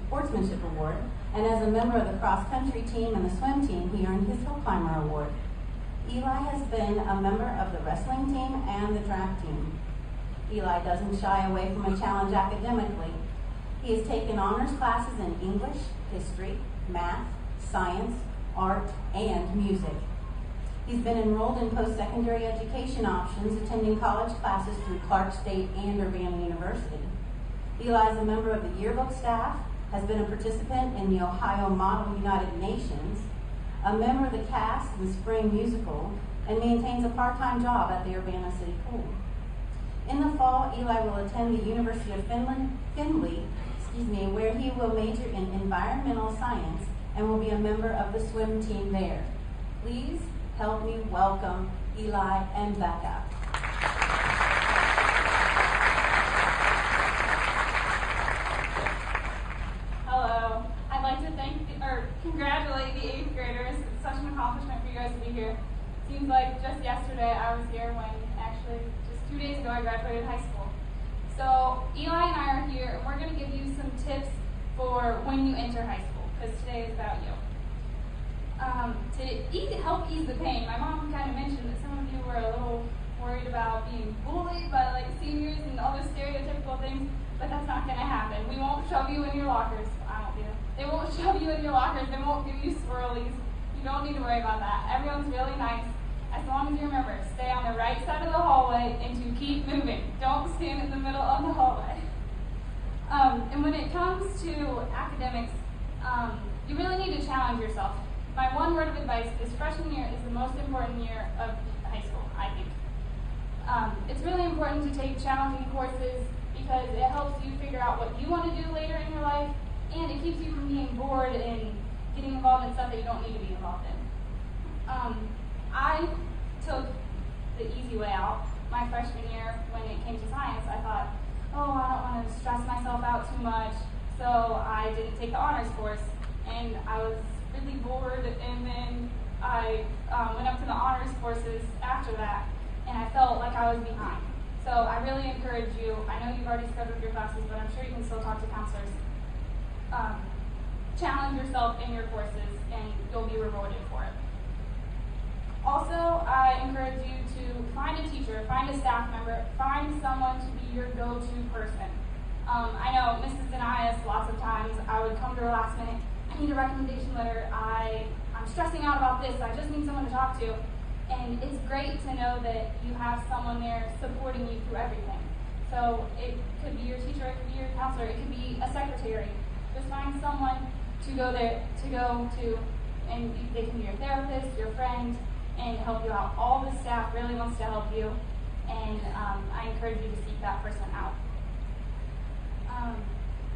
Sportsmanship Award, and as a member of the cross-country team and the swim team, he earned his Hill Climber Award. Eli has been a member of the wrestling team and the track team. Eli doesn't shy away from a challenge academically. He has taken honors classes in English, history, math, science, art, and music. He's been enrolled in post-secondary education options, attending college classes through Clark State and Urbana University. Eli is a member of the yearbook staff, has been a participant in the Ohio Model United Nations, a member of the cast in the spring musical, and maintains a part-time job at the Urbana City Pool. In the fall, Eli will attend the University of Findlay, where he will major in environmental science and will be a member of the swim team there. Please help me welcome Eli and Becca. Hello. I'd like to congratulate the 8th graders. It's such an accomplishment for you guys to be here. Seems like just yesterday I was here when actually just 2 days ago I graduated high school. So Eli and I are here and we're going to give you some tips for when you enter high school, because today is about you. To help ease the pain, my mom kind of mentioned that some of you were a little worried about being bullied by like seniors and all those stereotypical things, but that's not going to happen. We won't shove you in your lockers. I won't do that. They won't shove you in your lockers. They won't give you swirlies. You don't need to worry about that. Everyone's really nice. As long as you remember, stay on the right side of the hallway and to keep moving. Don't stand in the middle of the hallway. And when it comes to academics, you really need to challenge yourself. My one word of advice is freshman year is the most important year of high school, I think. It's really important to take challenging courses because it helps you figure out what you want to do later in your life, and it keeps you from being bored and getting involved in stuff that you don't need to be involved in. I took the easy way out. My freshman year, when it came to science, I thought, oh, I don't want to stress myself out too much, so I didn't take the honors course, and I was really bored, and then I went up to the honors courses after that, and I felt like I was behind. So I really encourage you, I know you've already scheduled your classes, but I'm sure you can still talk to counselors. Challenge yourself in your courses, and you'll be rewarded for it. Also, I encourage you to find a teacher, find a staff member, find someone to be your go-to person. I know Mrs. Denias, lots of times I would come to her last minute, I need a recommendation letter, I'm stressing out about this, I just need someone to talk to. And it's great to know that you have someone there supporting you through everything. So it could be your teacher, it could be your counselor, it could be a secretary. Just find someone to go to, and they can be your therapist, your friend, and help you out. All the staff really wants to help you, and I encourage you to seek that person out.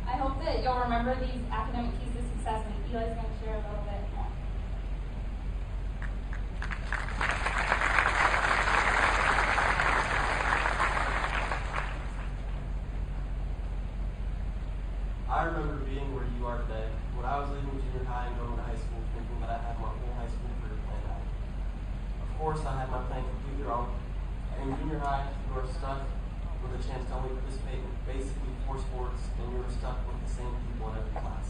I hope that you'll remember these academic keys to success, and Eli's going to share a little bit more. I remember being where you are today, when I was leaving junior high and going to high school, thinking that I had my whole high school career planned out. Of course, I had my plan completely wrong. In junior high, you were stuck with a chance to only participate in basically 4 sports, and you were stuck with the same people in every class.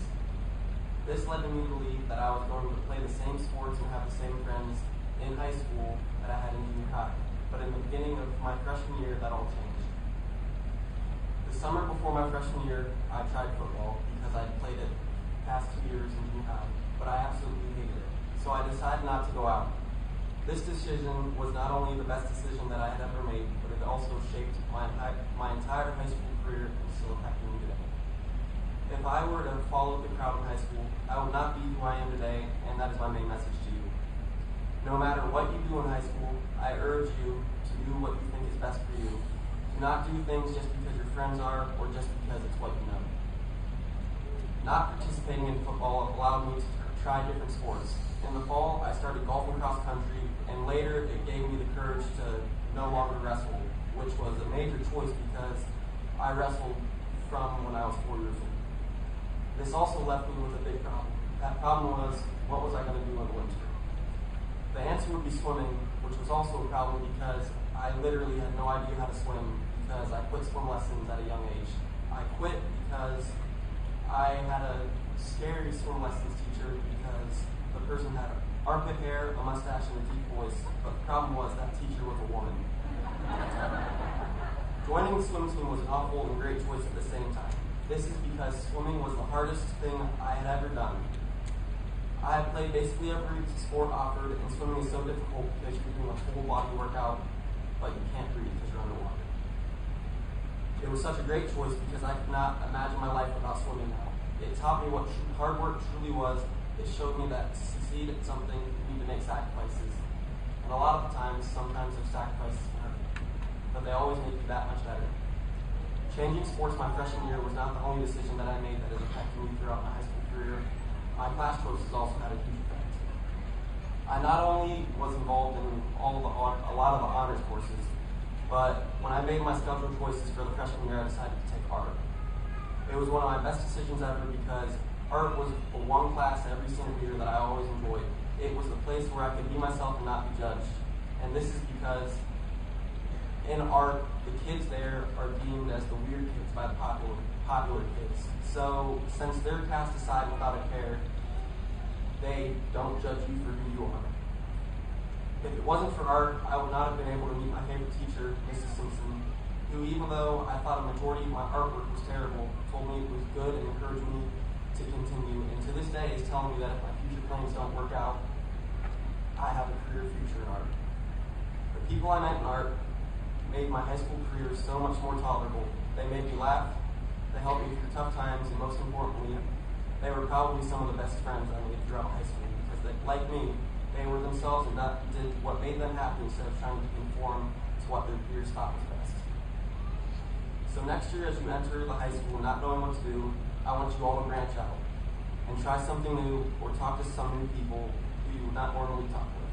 This led me to believe that I was going to play the same sports and have the same friends in high school that I had in junior high. But in the beginning of my freshman year, that all changed. The summer before my freshman year, I tried football because I had played it the past 2 years in junior high, but I absolutely hated it. So I decided not to go out. This decision was not only the best decision that I had ever made, but it also shaped my entire high school career and still affecting me today. If I were to follow the crowd in high school, I would not be who I am today, and that is my main message to you. No matter what you do in high school, I urge you to do what you think is best for you. Do not do things just because your friends are, or just because it's what you know. Not participating in football allowed me to try different sports. In the fall, I started golfing cross country, and later it gave me the courage to no longer wrestle, which was a major choice because I wrestled from when I was 4 years old. This also left me with a big problem. That problem was, what was I going to do in the winter? The answer would be swimming, which was also a problem because I literally had no idea how to swim because I quit swim lessons at a young age. I quit because I had a scary swim lessons teacher because the person had armpit hair, a mustache, and a deep voice, but the problem was that teacher was a woman. Joining the swim team was an awful and great choice at the same time. This is because swimming was the hardest thing I had ever done. I have played basically every sport offered, and swimming is so difficult because you're doing a full body workout, but you can't breathe because you're underwater. It was such a great choice because I could not imagine my life without swimming now. It taught me what hard work truly was. It showed me that to succeed at something, you need to make sacrifices. And a lot of the times, sometimes those sacrifices can hurt, but they always make you that much better. Changing sports my freshman year was not the only decision that I made that has affected me throughout my high school career. My class choices also had a huge effect. I not only was involved in a lot of the honors courses, but when I made my schedule choices for the freshman year, I decided to take art. It was one of my best decisions ever because art was the one class every single year that I always enjoyed. It was the place where I could be myself and not be judged. And this is because in art, the kids there are deemed as the weird kids by the popular kids. So since they're cast aside without a care, they don't judge you for who you are. If it wasn't for art, I would not have been able to meet my favorite teacher, Mrs. Simpson, who, even though I thought a majority of my artwork was terrible, told me it was good and encouraged me to continue. And to this day is telling me that if my future plans don't work out, I have a career future in art. The people I met in art made my high school career so much more tolerable. They made me laugh, they helped me through tough times, and most importantly, they were probably some of the best friends I made throughout high school because they, like me, they were themselves and did what made them happy instead of trying to conform to what their peers thought was best. So next year, as you enter the high school not knowing what to do, I want you all to branch out and try something new or talk to some new people who you would not normally talk with.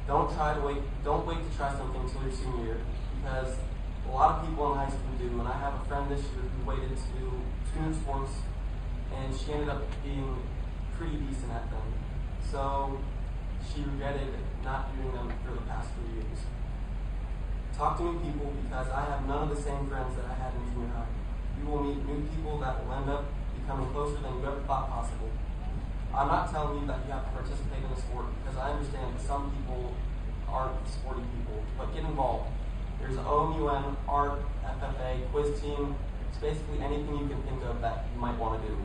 Don't wait to try something until your senior year because a lot of people in high school do, and I have a friend this year who waited to do 2 new sports and she ended up being pretty decent at them. So she regretted not doing them for the past 3 years. Talk to new people because I have none of the same friends that I had in junior high. You will meet new people that will end up becoming closer than you ever thought possible. I'm not telling you that you have to participate in a sport because I understand that some people aren't sporty people, but get involved. There's OMUN, art, FFA, quiz team. It's basically anything you can think of that you might want to do.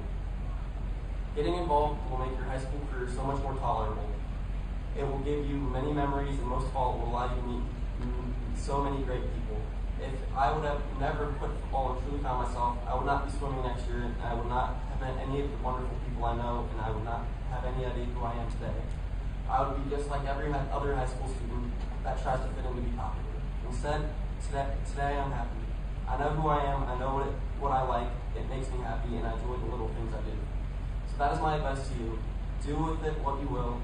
Getting involved will make your high school career so much more tolerable. It will give you many memories, and most of all, it will allow you to meet so many great people. If I would have never quit football and truly found myself, I would not be swimming next year, and I would not have met any of the wonderful people I know, and I would not have any idea who I am today. I would be just like every other high school student that tries to fit in to be popular. Instead, today I'm happy. I know who I am, I know what I like, it makes me happy, and I enjoy the little things I do. So that is my advice to you. Do with it what you will,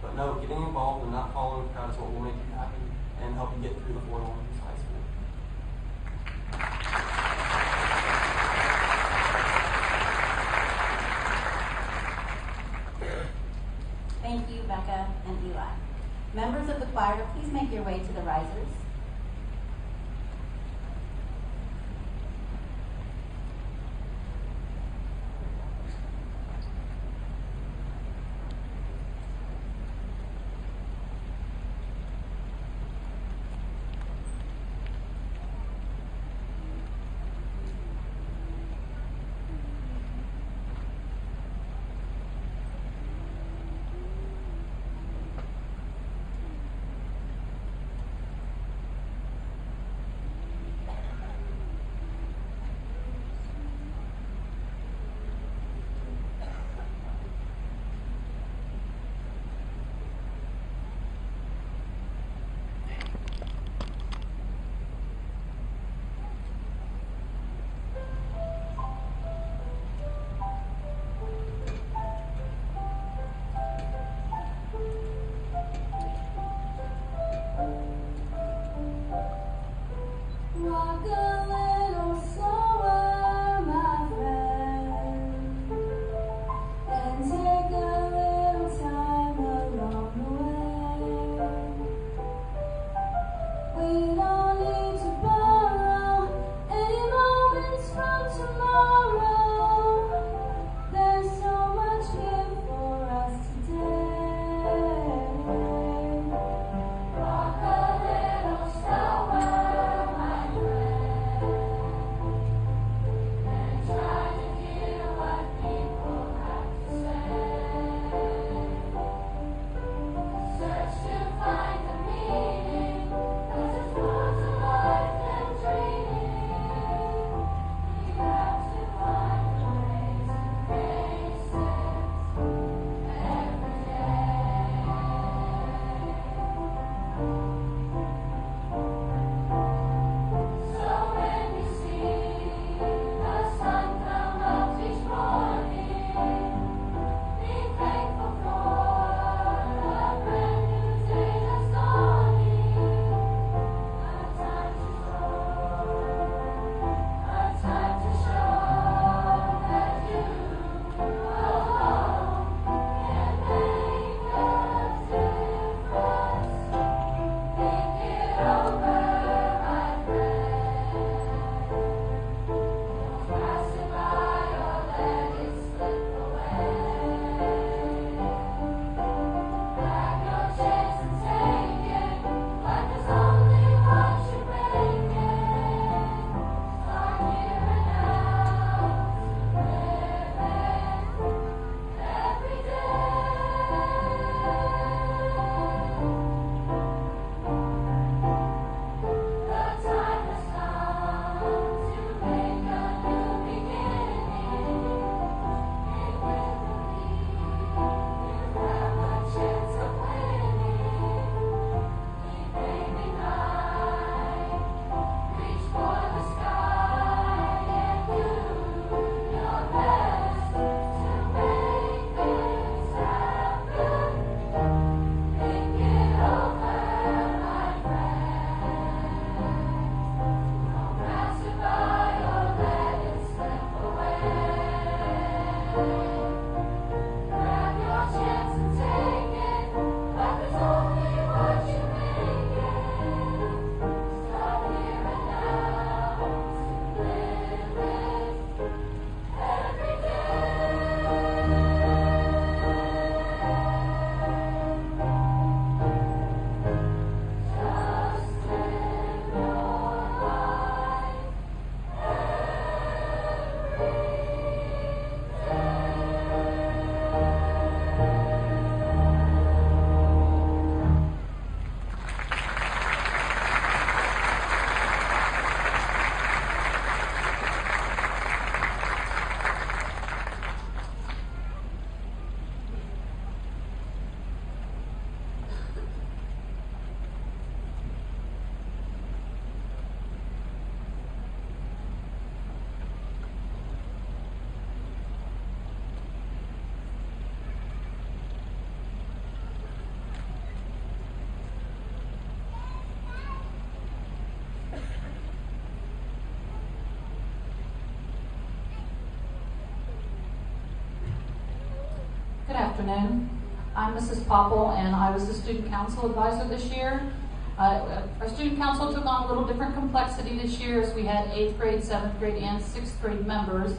but no, getting involved and not following the crowd is what will make you happy and help you get through the 4 long years of high school. Thank you, Becca and Eli. Members of the choir, please make your way to the risers. Good afternoon. I'm Mrs. Popple, and I was the student council advisor this year. Our student council took on a little different complexity this year as we had 8th grade, 7th grade, and 6th grade members.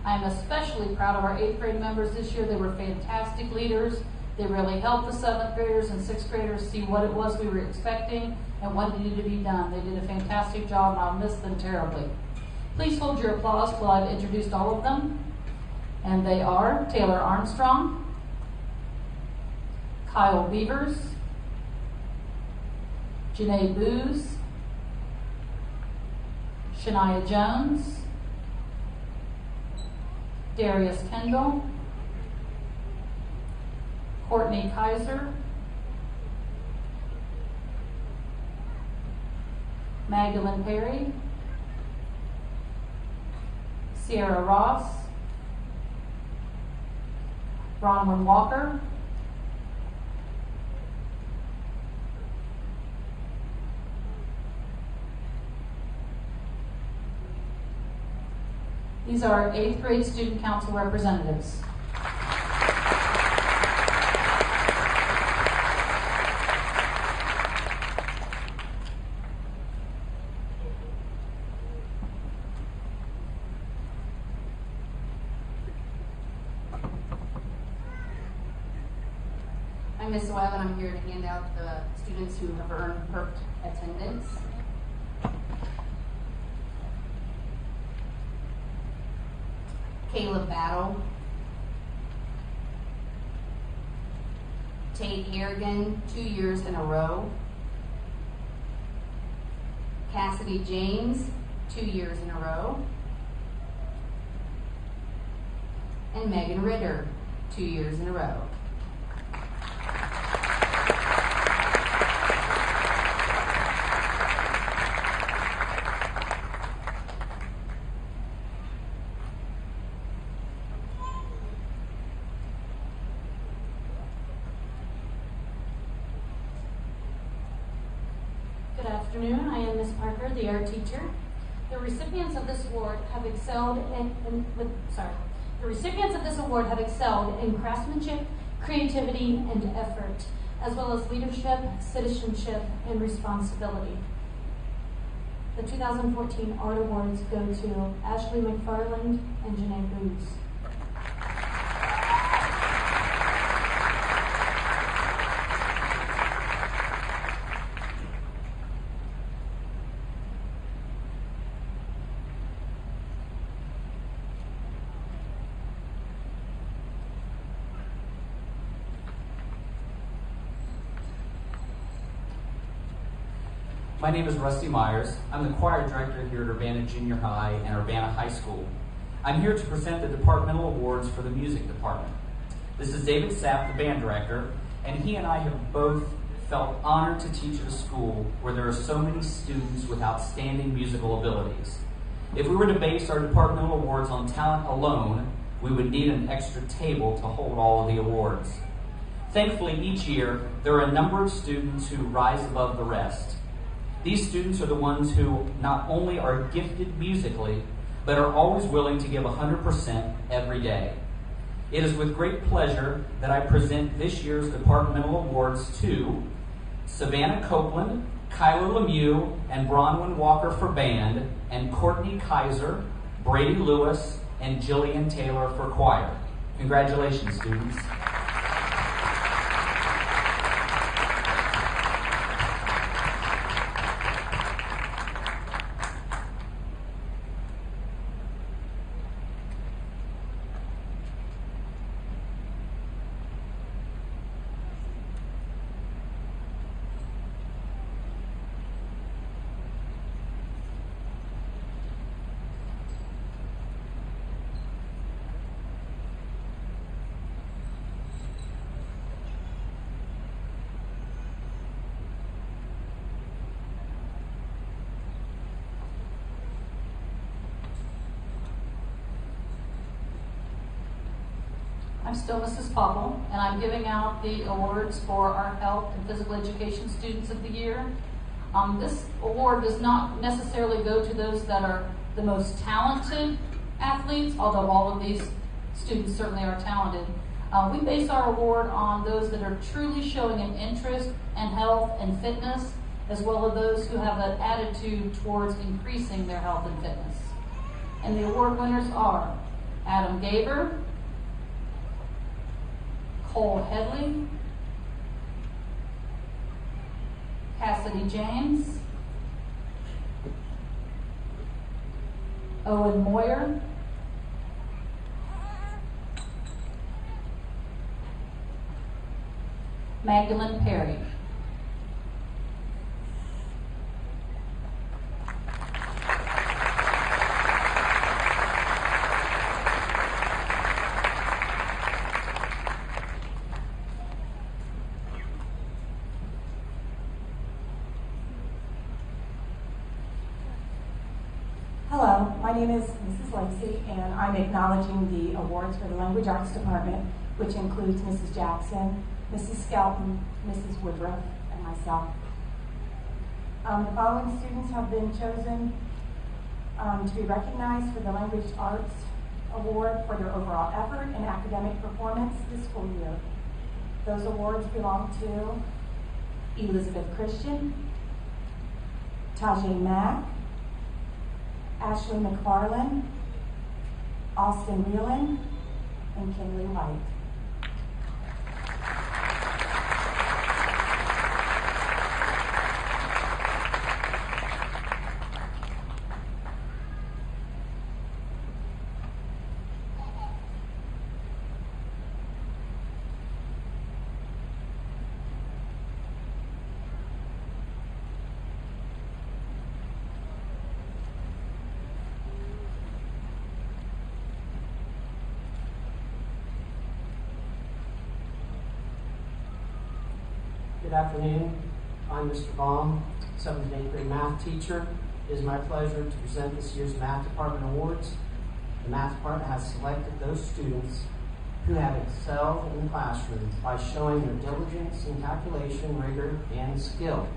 I am especially proud of our 8th grade members this year. They were fantastic leaders. They really helped the 7th graders and 6th graders see what it was we were expecting and what needed to be done. They did a fantastic job, and I'll miss them terribly. Please hold your applause while I've introduced all of them. And they are Taylor Armstrong, Kyle Beavers, Janae Booz, Shania Jones, Darius Kendall, Courtney Kaiser, Magdalene Perry, Sierra Ross, Bronwyn Walker, these are our 8th grade student council representatives. I'm Ms. Webb, and I'm here to hand out the students who have earned perked attendance. Caleb Battle, Tate Harrigan, 2 years in a row. Cassidy James, 2 years in a row. And Megan Ritter, 2 years in a row. Good afternoon. I am Ms. Parker, the art teacher. The recipients of this award have excelled in craftsmanship, creativity, and effort, as well as leadership, citizenship, and responsibility. The 2014 Art Awards go to Ashley McFarland and Janae Booz. My name is Rusty Myers. I'm the choir director here at Urbana Junior High and Urbana High School. I'm here to present the departmental awards for the music department. This is David Sapp, the band director, and he and I have both felt honored to teach at a school where there are so many students with outstanding musical abilities. If we were to base our departmental awards on talent alone, we would need an extra table to hold all of the awards. Thankfully, each year, there are a number of students who rise above the rest. These students are the ones who not only are gifted musically, but are always willing to give 100% every day. It is with great pleasure that I present this year's departmental awards to Savannah Copeland, Kyla Lemieux, and Bronwyn Walker for band, and Courtney Kaiser, Brady Lewis, and Jillian Taylor for choir. Congratulations, students. I'm still Mrs. Popple, and I'm giving out the awards for our health and physical education students of the year. This award does not necessarily go to those that are the most talented athletes, although all of these students certainly are talented. We base our award on those that are truly showing an interest in health and fitness, as well as those who have an attitude towards increasing their health and fitness. And the award winners are Adam Gaber, Cole Headley, Cassidy James, Owen Moyer, Magdalene Perry. Hello, my name is Mrs. Lacey, and I'm acknowledging the awards for the Language Arts Department, which includes Mrs. Jackson, Mrs. Skelton, Mrs. Woodruff, and myself. The following students have been chosen to be recognized for the Language Arts Award for their overall effort and academic performance this school year. Those awards belong to Elizabeth Christian, Tajay Mack, Ashley McFarland, Austin Reelan, and Kinley White. Good afternoon. I'm Mr. Baum, 7th and 8th grade math teacher. It is my pleasure to present this year's Math Department Awards. The Math Department has selected those students who have excelled in the classroom by showing their diligence in calculation, rigor, and skill.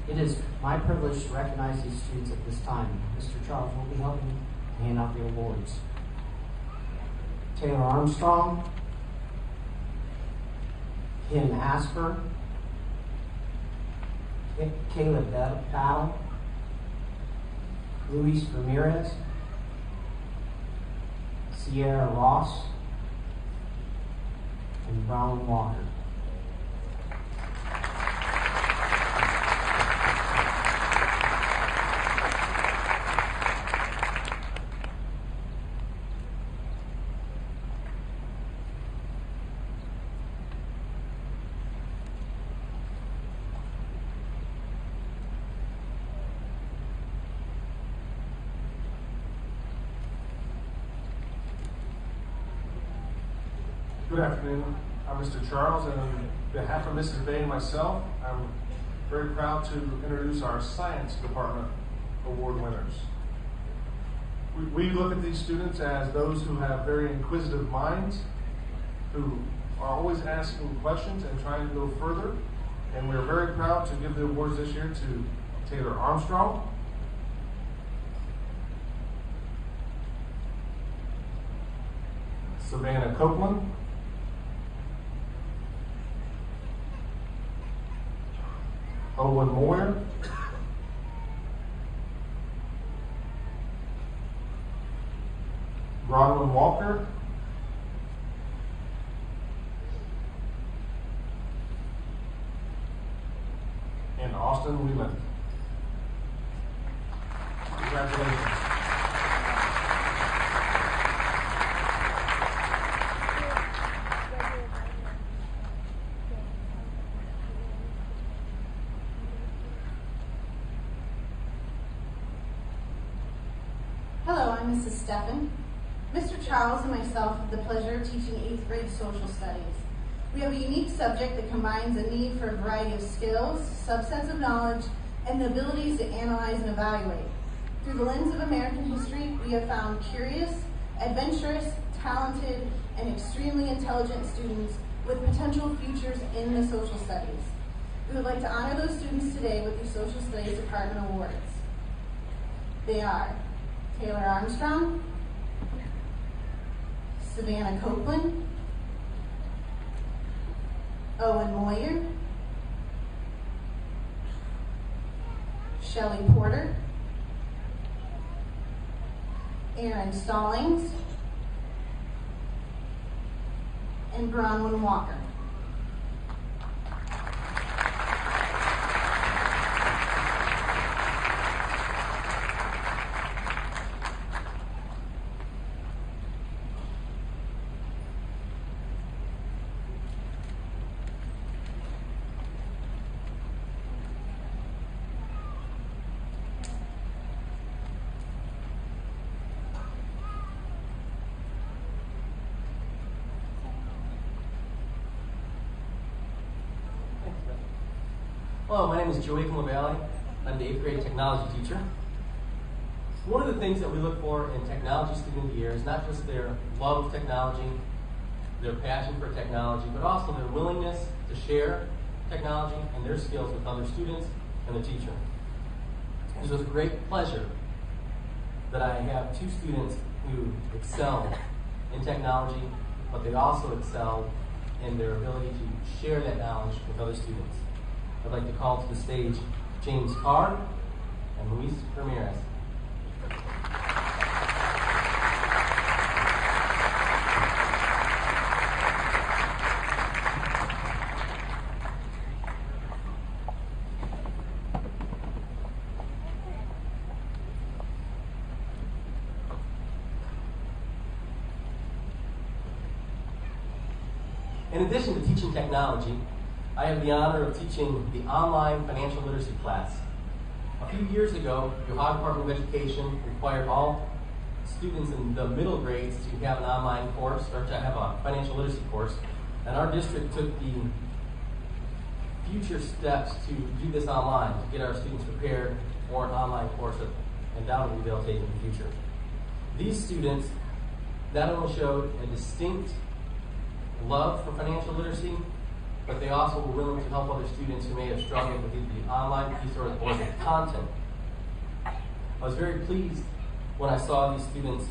It is my privilege to recognize these students at this time. Mr. Charles will be helping to hand out the awards. Taylor Armstrong, Kim Asper, Caleb Battle, Luis Ramirez, Sierra Ross, and Brown Walker. Good afternoon. I'm Mr. Charles, and on behalf of Mrs. Bay and myself, I'm very proud to introduce our Science Department Award winners. We look at these students as those who have very inquisitive minds, who are always asking questions and trying to go further, and we're very proud to give the awards this year to Taylor Armstrong, Savannah Copeland, Owen Moyer, Bronwyn Walker, and Austin Whelan. Congratulations. Hello, I'm Mrs. Steffen. Mr. Charles and myself have the pleasure of teaching 8th grade social studies. We have a unique subject that combines a need for a variety of skills, subsets of knowledge, and the abilities to analyze and evaluate. Through the lens of American history, we have found curious, adventurous, talented, and extremely intelligent students with potential futures in the social studies. We would like to honor those students today with the Social Studies Department Awards. They are Taylor Armstrong, Savannah Copeland, Owen Moyer, Shelley Porter, Aaron Stallings, and Bronwyn Walker. Hello, my name is Joey LaValle. I'm the 8th grade technology teacher. One of the things that we look for in technology student of the year is not just their love of technology, their passion for technology, but also their willingness to share technology and their skills with other students and the teacher. It is with great pleasure that I have two students who excel in technology, but they also excel in their ability to share that knowledge with other students. I'd like to call to the stage James Carr and Luis Ramirez. In addition to teaching technology, I have the honor of teaching the online financial literacy class. A few years ago, the Ohio Department of Education required all students in the middle grades to have an online course, or to have a financial literacy course, and our district took the future steps to do this online, to get our students prepared for an online course that undoubtedly they'll take in the future. These students not only showed a distinct love for financial literacy, but they also were willing to help other students who may have struggled with either the online piece or the content. I was very pleased when I saw these students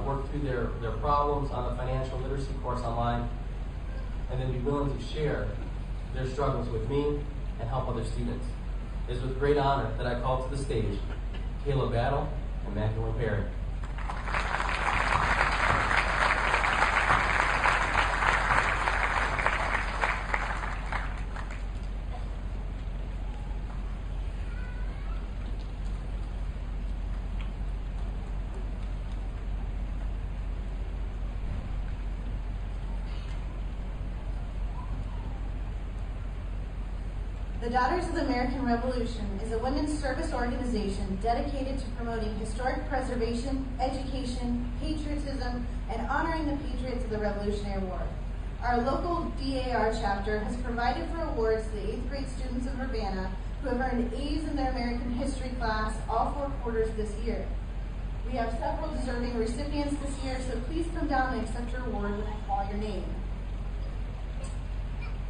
work through their problems on the financial literacy course online, and then be willing to share their struggles with me and help other students. It is with great honor that I call to the stage Caleb Battle and Magdalene Perry. The Daughters of the American Revolution is a women's service organization dedicated to promoting historic preservation, education, patriotism, and honoring the patriots of the Revolutionary War. Our local DAR chapter has provided for awards to the 8th grade students of Urbana who have earned A's in their American history class all 4 quarters this year. We have several deserving recipients this year, so please come down and accept your award when I call your name.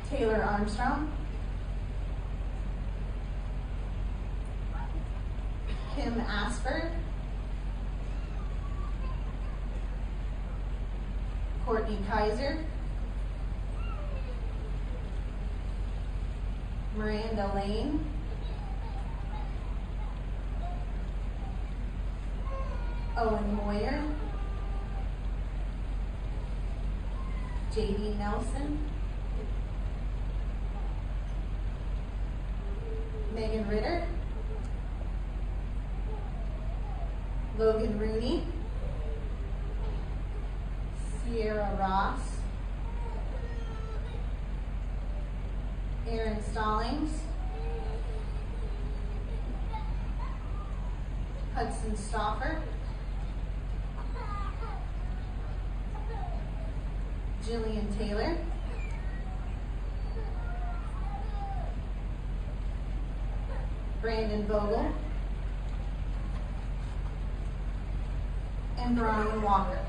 Taylor Armstrong, Kim Asper, Courtney Kaiser, Miranda Lane, Owen Moyer, J.D. Nelson, Megan Ritter, Logan Rooney, Sierra Ross, Aaron Stallings, Hudson Stauffer, Jillian Taylor, Brandon Vogel, and Brian Walker.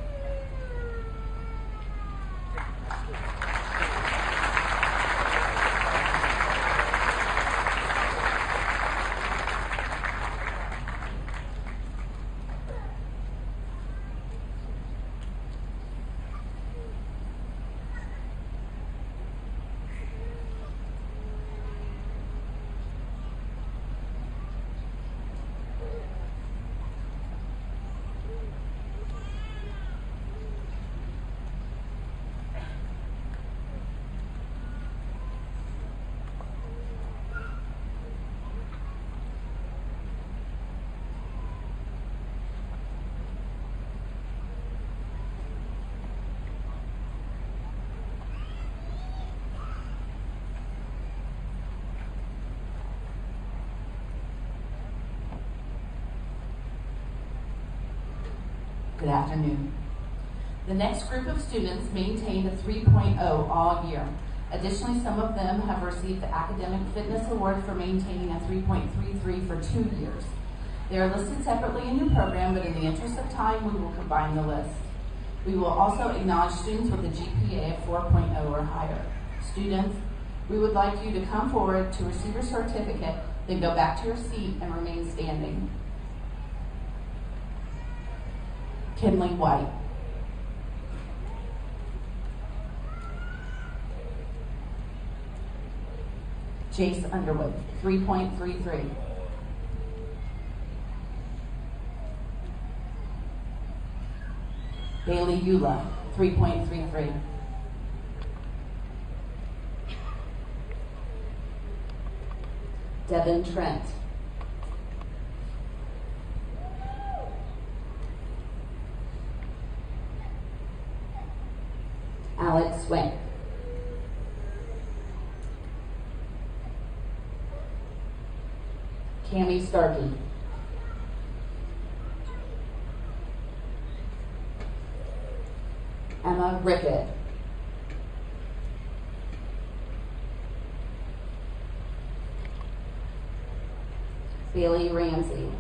Good afternoon. The next group of students maintained a 3.0 all year. Additionally, some of them have received the Academic Fitness Award for maintaining a 3.33 for 2 years. They are listed separately in your program, but in the interest of time, we will combine the list. We will also acknowledge students with a GPA of 4.0 or higher. Students, we would like you to come forward to receive your certificate, then go back to your seat and remain standing. Kinley White. Jace Underwood, 3.33. Bailey Eula, 3.33. Devin Trent. Alex Swank. Cami Starkey. Emma Rickett. Bailey Ramsey.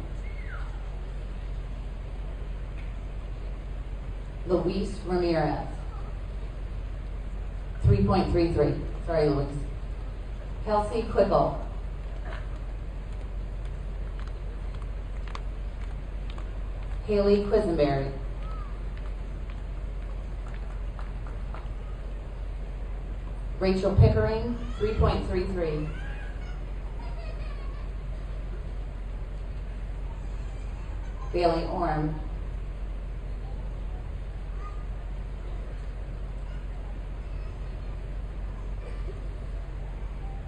Luis Ramirez. 3.33. Sorry, Luis. Kelsey Quickle. Haley Quisenberry. Rachel Pickering, 3.33. Bailey Orm.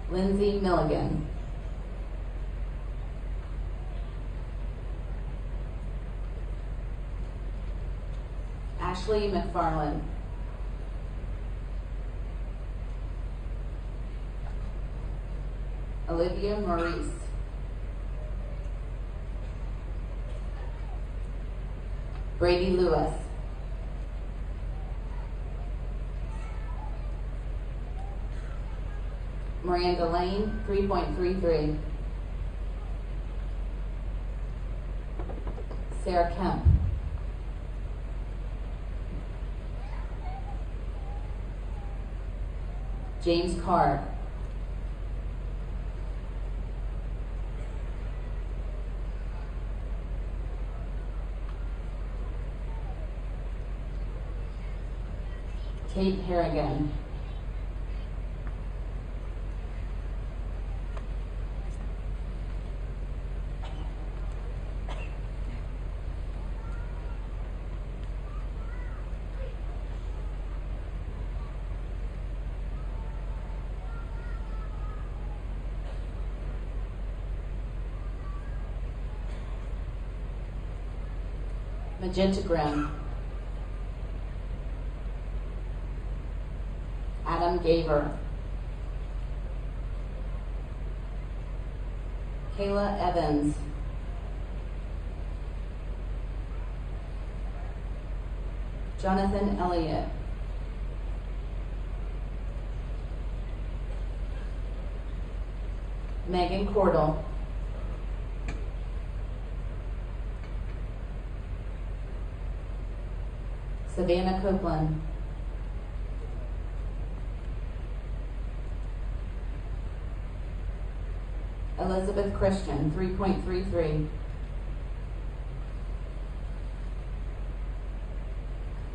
Lindsay Milligan. Ashley McFarland. Olivia Maurice. Brady Lewis. Miranda Lane, 3.33. Sarah Kemp. James Carr. Tate Harrigan. Magenta Grimm. Adam Gaver. Kayla Evans. Jonathan Elliott. Megan Cordell. Savannah Copeland. Elizabeth Christian, 3.33.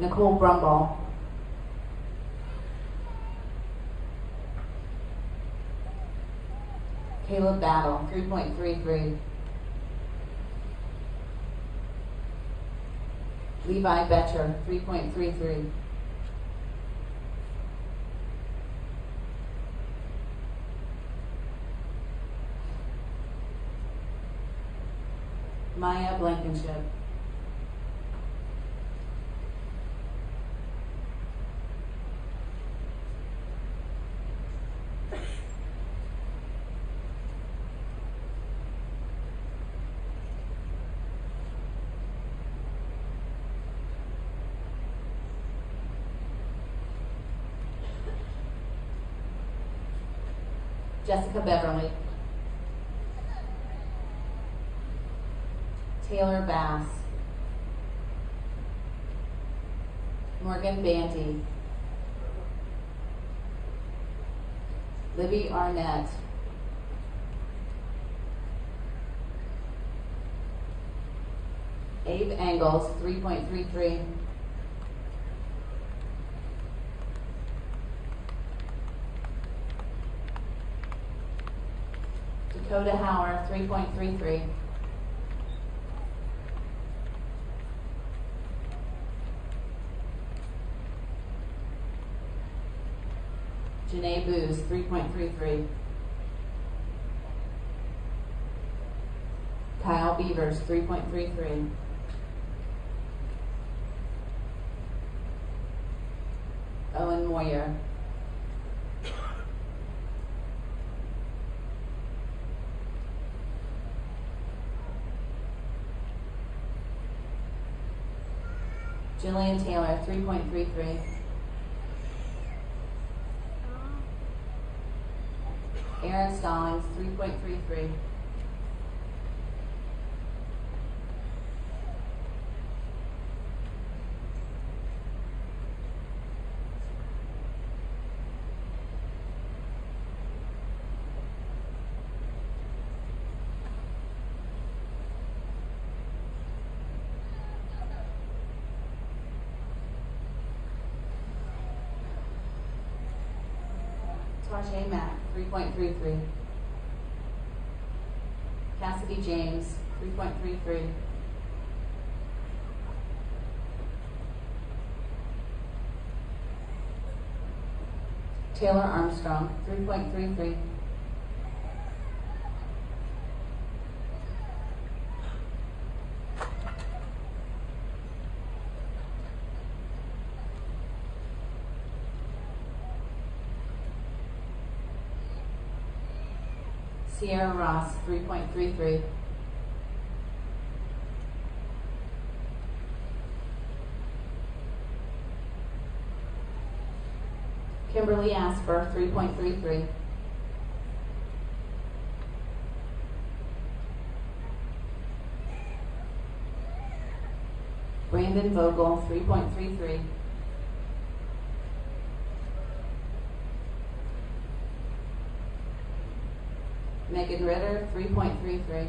Nicole Brumball. Caleb Battle, 3.33. Levi Betcher, 3.33. Maya Blankenship. Jessica Beverly, Taylor Bass, Morgan Bandy, Libby Arnett, Abe Engels, 3.33. Dakota Hauer, 3.33. Janae Booz, 3.33. Kyle Beavers, 3.33. Owen Moyer. Jillian Taylor, 3.33. Aaron Stallings, 3.33. Tajay Mack, 3.33. Cassidy James, 3.33. Taylor Armstrong, 3.33. Sierra Ross, 3.33. Kimberly Asper, 3.33. Brandon Vogel, 3.33. Megan Ritter, 3.33.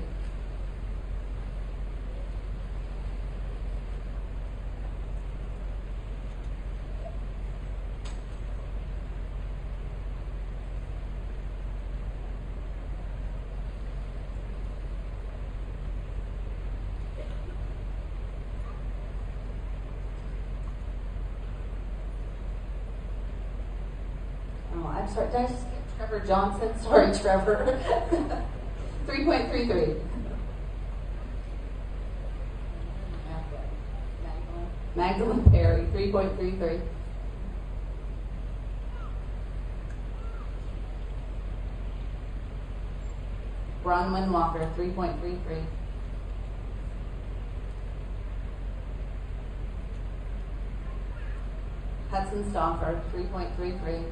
Oh, I'm sorry, did I just get Trevor Johnson? Sorry, Trevor. 3.33. Magdalene Perry, 3.33. Bronwyn Walker, 3.33. Hudson Stauffer, 3.33.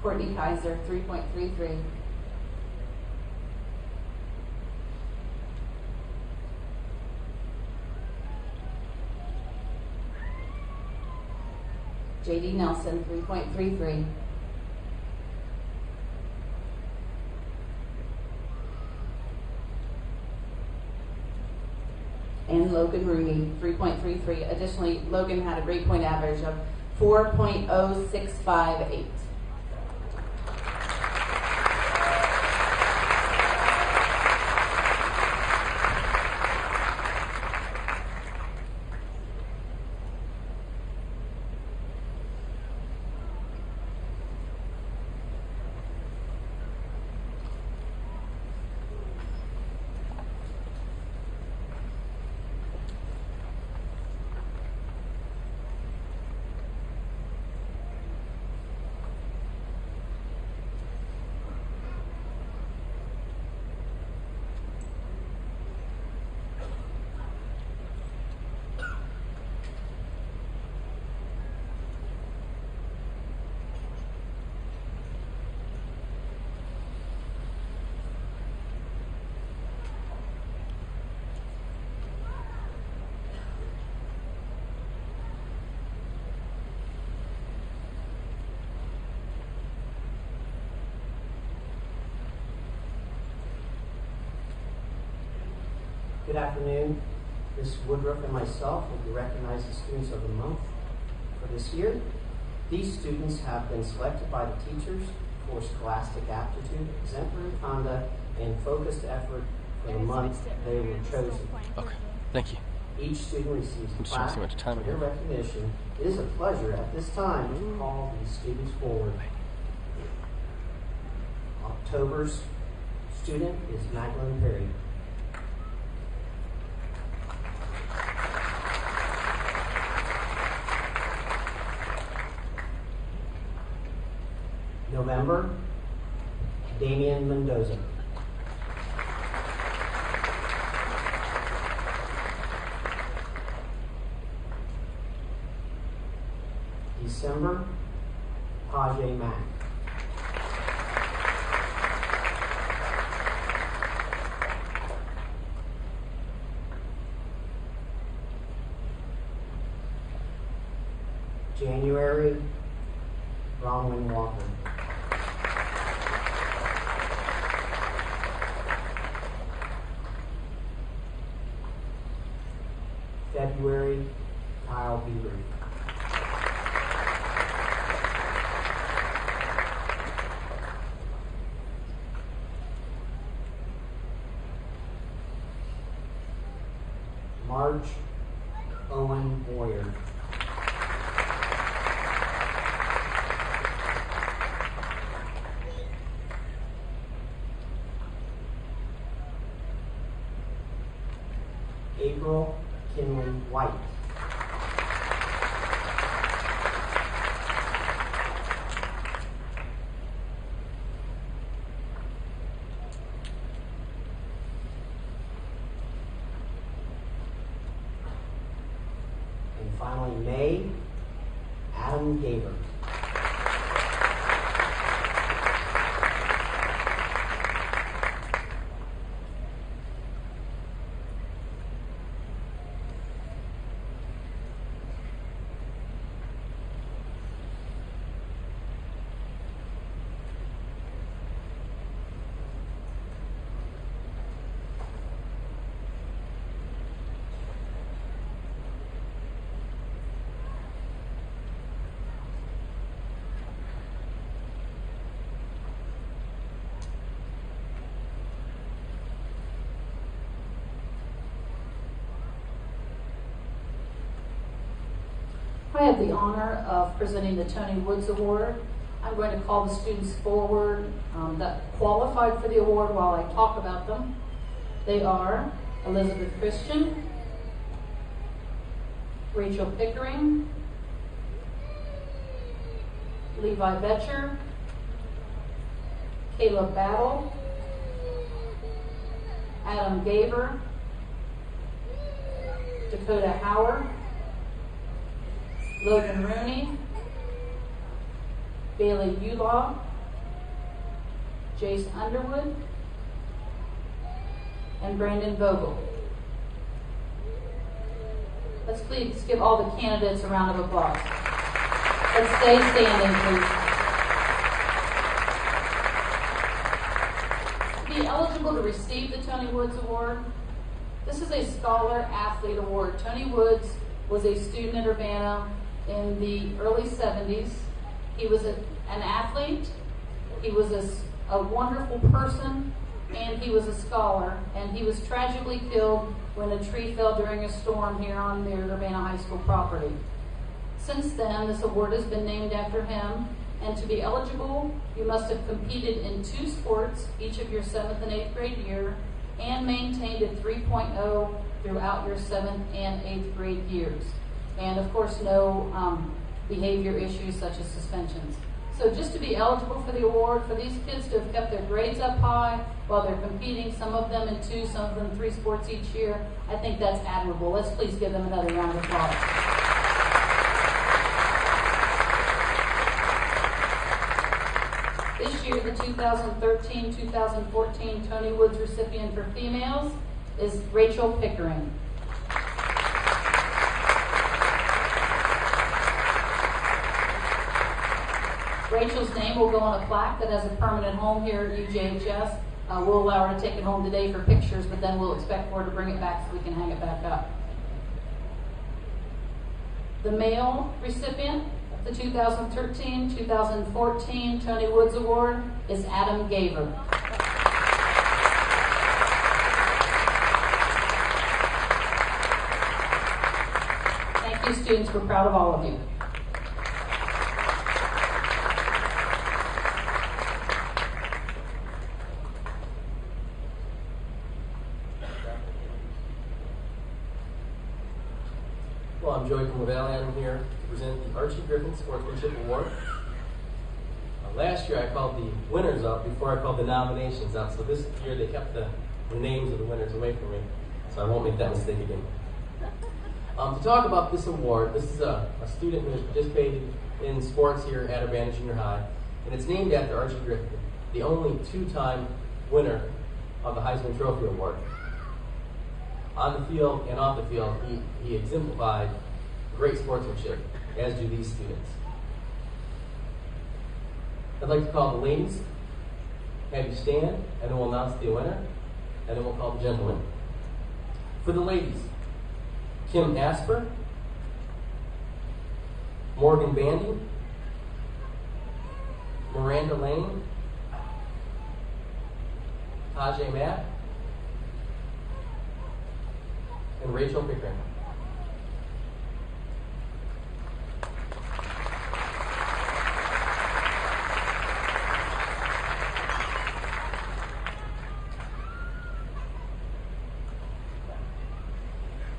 Courtney Kaiser, 3.33. JD Nelson, 3.33. And Logan Rooney, 3.33. Additionally, Logan had a grade point average of 4.0658. Good afternoon. Ms. Woodruff and myself will be recognized as Students of the Month for this year. These students have been selected by the teachers for scholastic aptitude, exemplary conduct, and focused effort for the month they were chosen. Okay, thank you. Each student receives I'm a just trying to plaque see how much time for I their have. recognition. It is a pleasure at this time to call these students forward. October's student is Magdalene Perry. November, Damian Mendoza. December, Pajay Mack. January, Bronwyn Walker. February, Kyle Beaver. March, Owen Boyer. April, Kinley White. And finally, May, Adam Gaber. I have the honor of presenting the Tony Woods Award. I'm going to call the students forward that qualified for the award while I talk about them. They are Elizabeth Christian, Rachel Pickering, Levi Betcher, Caleb Battle, Adam Gaver, Dakota Howard, Logan Rooney, Bailey Ulaw, Jace Underwood, and Brandon Vogel. Let's please give all the candidates a round of applause. Let's stay standing, please. To be eligible to receive the Tony Woods Award, this is a Scholar Athlete Award. Tony Woods was a student at Urbana in the early 70s. He was an athlete, he was a wonderful person, and he was a scholar. And he was tragically killed when a tree fell during a storm here on the Urbana High School property. Since then, this award has been named after him, and to be eligible, you must have competed in 2 sports each of your 7th and 8th grade year, and maintained a 3.0 throughout your 7th and 8th grade years. And of course, no behavior issues such as suspensions. So just to be eligible for the award, for these kids to have kept their grades up high while they're competing, some of them in 2, some of them 3 sports each year, I think that's admirable. Let's please give them another round of applause. This year, the 2013-2014 Tony Woods recipient for females is Rachel Pickering. Rachel's name will go on a plaque that has a permanent home here at UJHS. We'll allow her to take it home today for pictures, but then we'll expect for her to bring it back so we can hang it back up. The male recipient of the 2013-2014 Tony Woods Award is Adam Gaver. Thank you, students. We're proud of all of you. Well, I'm Joey from LaValle, and I'm here to present the Archie Griffin Sportsmanship Award. Last year I called the winners up before I called the nominations up, so this year they kept the names of the winners away from me, so I won't make that mistake again. To talk about this award, this is a student who has participated in sports here at Urbana Junior High, and it's named after Archie Griffin, the only two-time winner of the Heisman Trophy Award. On the field and off the field, he exemplified great sportsmanship, as do these students. I'd like to call the ladies, have you stand, and then we'll announce the winner, and then we'll call the gentlemen. For the ladies, Kim Asper, Morgan Bandy, Miranda Lane, Tajay Matt, and Rachel Pickering.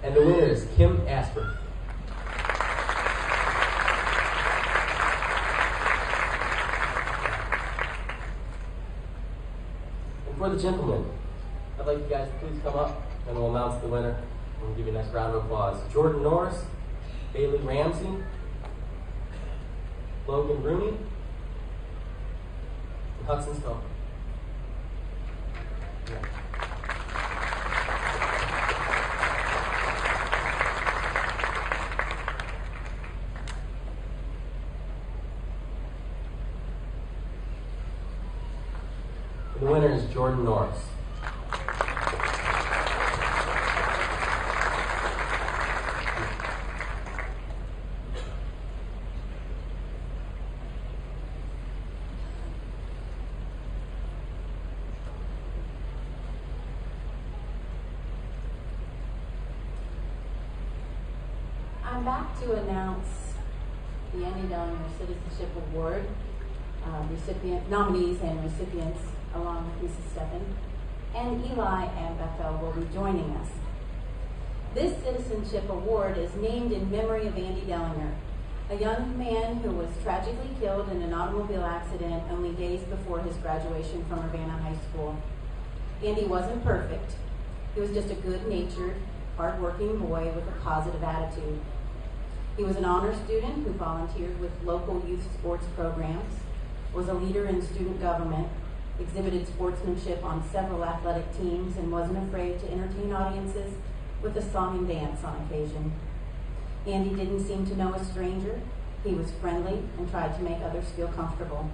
And the winner is Kim Asper. And for the gentlemen, I'd like you guys to please come up and we'll announce the winner. We'll give you a nice round of applause. Jordan Norris, Bailey Ramsey, Logan Rooney, and Hudson Stone. Yeah. The winner is Jordan Norris. I'm back to announce the Andy Dellinger Citizenship Award nominees and recipients, along with Mrs. Steffen, and Eli and Bethel will be joining us. This Citizenship Award is named in memory of Andy Dellinger, a young man who was tragically killed in an automobile accident only days before his graduation from Urbana High School. Andy wasn't perfect. He was just a good-natured, hard-working boy with a positive attitude. He was an honor student who volunteered with local youth sports programs, was a leader in student government, exhibited sportsmanship on several athletic teams, and wasn't afraid to entertain audiences with a song and dance on occasion. Andy didn't seem to know a stranger. He was friendly and tried to make others feel comfortable.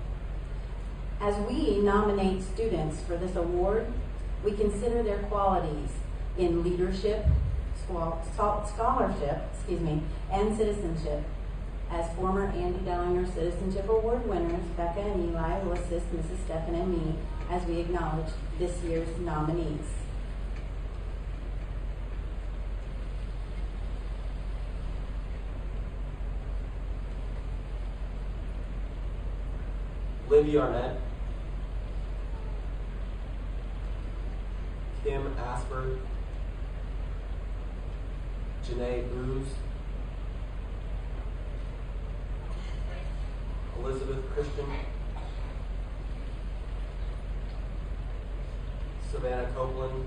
As we nominate students for this award, we consider their qualities in leadership, scholarship, and citizenship. As former Andy Dellinger Citizenship Award winners, Becca and Eli will assist Mrs. Steffen and me as we acknowledge this year's nominees. Livy Arnett, Kim Asper, Janae Ooze, Elizabeth Christian, Savannah Copeland,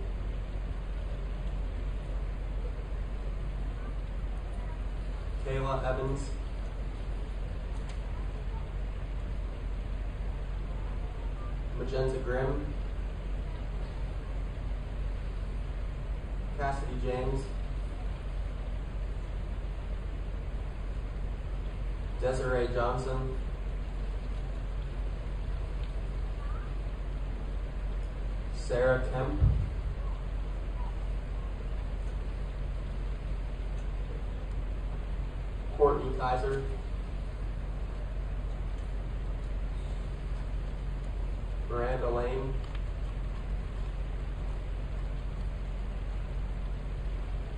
Kayla Evans, Magenta Grimm, Cassidy James, Desiree Johnson, Sarah Kemp, Courtney Kaiser, Miranda Lane,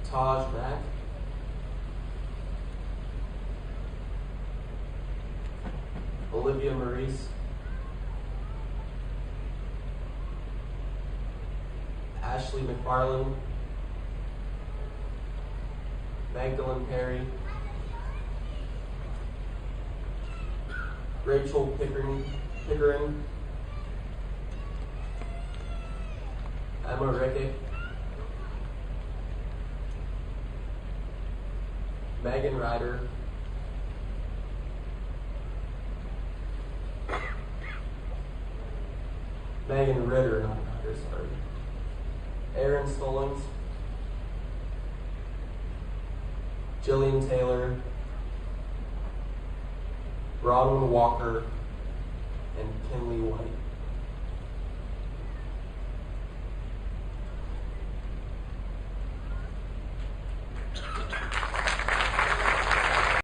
Taj Mack, Olivia Maurice, Ashley McFarland, Magdalene Perry, Rachel Pickering, Emma Rickett, Megan Ryder, Megan Ritter, not Ryder, sorry. Aaron Stallings, Jillian Taylor, Bronwyn Walker, and Kinley White.